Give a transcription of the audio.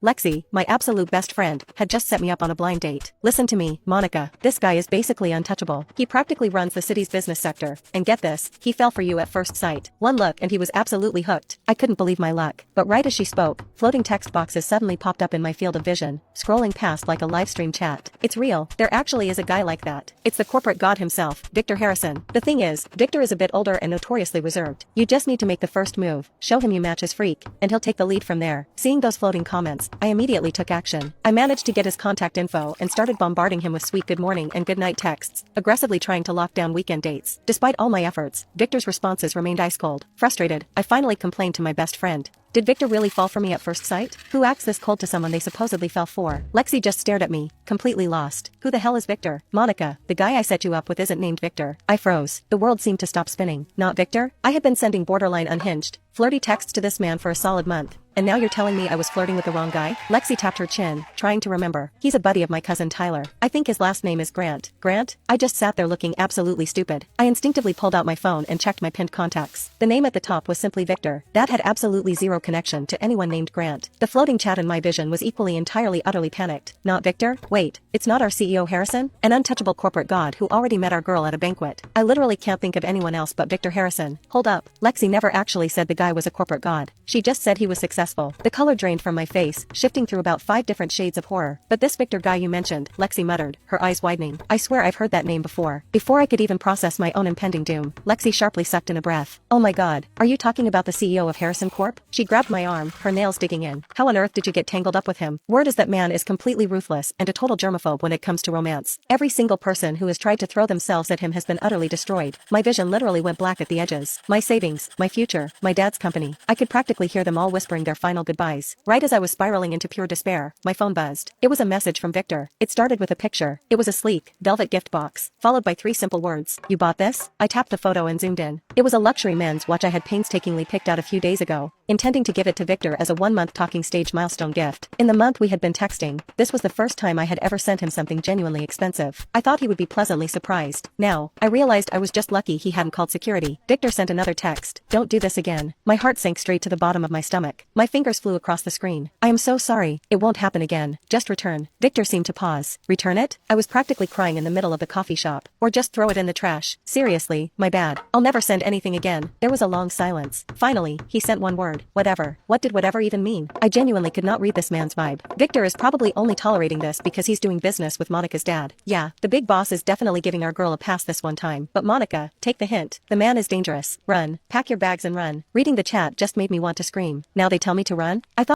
Lexi, my absolute best friend, had just set me up on a blind date. Listen to me, Monica, this guy is basically untouchable. He practically runs the city's business sector, and get this, he fell for you at first sight. One look and he was absolutely hooked. I couldn't believe my luck. But right as she spoke, floating text boxes suddenly popped up in my field of vision, scrolling past like a live stream chat. It's real, there actually is a guy like that. It's the corporate god himself, Victor Harrison. The thing is, Victor is a bit older and notoriously reserved. You just need to make the first move, show him you match his freak, and he'll take the lead from there. Seeing those floating comments, I immediately took action. I managed to get his contact info and started bombarding him with sweet good morning and good night texts, aggressively trying to lock down weekend dates. Despite all my efforts, Victor's responses remained ice cold. Frustrated, I finally complained to my best friend. Did Victor really fall for me at first sight? Who acts this cold to someone they supposedly fell for? Lexi just stared at me, completely lost. Who the hell is Victor? Monica, the guy I set you up with isn't named Victor. I froze. The world seemed to stop spinning. Not Victor? I had been sending borderline unhinged, flirty texts to this man for a solid month. And now you're telling me I was flirting with the wrong guy? Lexi tapped her chin, trying to remember. He's a buddy of my cousin Tyler. I think his last name is Grant. Grant? I just sat there looking absolutely stupid. I instinctively pulled out my phone and checked my pinned contacts. The name at the top was simply Victor. That had absolutely zero connection to anyone named Grant. The floating chat in my vision was equally entirely utterly panicked. Not Victor? Wait, it's not our CEO Harrison? An untouchable corporate god who already met our girl at a banquet. I literally can't think of anyone else but Victor Harrison. Hold up. Lexi never actually said the guy was a corporate god. She just said he was successful. The color drained from my face, shifting through about 5 different shades of horror. But this Victor guy you mentioned, Lexi muttered, her eyes widening. I swear I've heard that name before. Before I could even process my own impending doom, Lexi sharply sucked in a breath. Oh my god, are you talking about the CEO of Harrison Corp? She grabbed my arm, her nails digging in. How on earth did you get tangled up with him? Word is that man is completely ruthless and a total germaphobe when it comes to romance. Every single person who has tried to throw themselves at him has been utterly destroyed. My vision literally went black at the edges. My savings, my future, my dad's company. I could practically hear them all whispering their final goodbyes. Right as I was spiraling into pure despair, my phone buzzed. It was a message from Victor. It started with a picture. It was a sleek, velvet gift box, followed by 3 simple words. You bought this? I tapped the photo and zoomed in. It was a luxury men's watch I had painstakingly picked out a few days ago, intending to give it to Victor as a 1-month talking stage milestone gift. In the month we had been texting, this was the first time I had ever sent him something genuinely expensive. I thought he would be pleasantly surprised. Now, I realized I was just lucky he hadn't called security. Victor sent another text. Don't do this again. My heart sank straight to the bottom of my stomach. My fingers flew across the screen. I am so sorry. It won't happen again. Just return. Victor seemed to pause. Return it? I was practically crying in the middle of the coffee shop. Or just throw it in the trash. Seriously, my bad. I'll never send anything again. There was a long silence. Finally, he sent one word. Whatever. What did whatever even mean? I genuinely could not read this man's vibe. Victor is probably only tolerating this because he's doing business with Monica's dad. Yeah, the big boss is definitely giving our girl a pass this one time. But Monica, take the hint. The man is dangerous. Run. Pack your bags and run. Reading the chat just made me want to scream. Now they tell me to run? I thought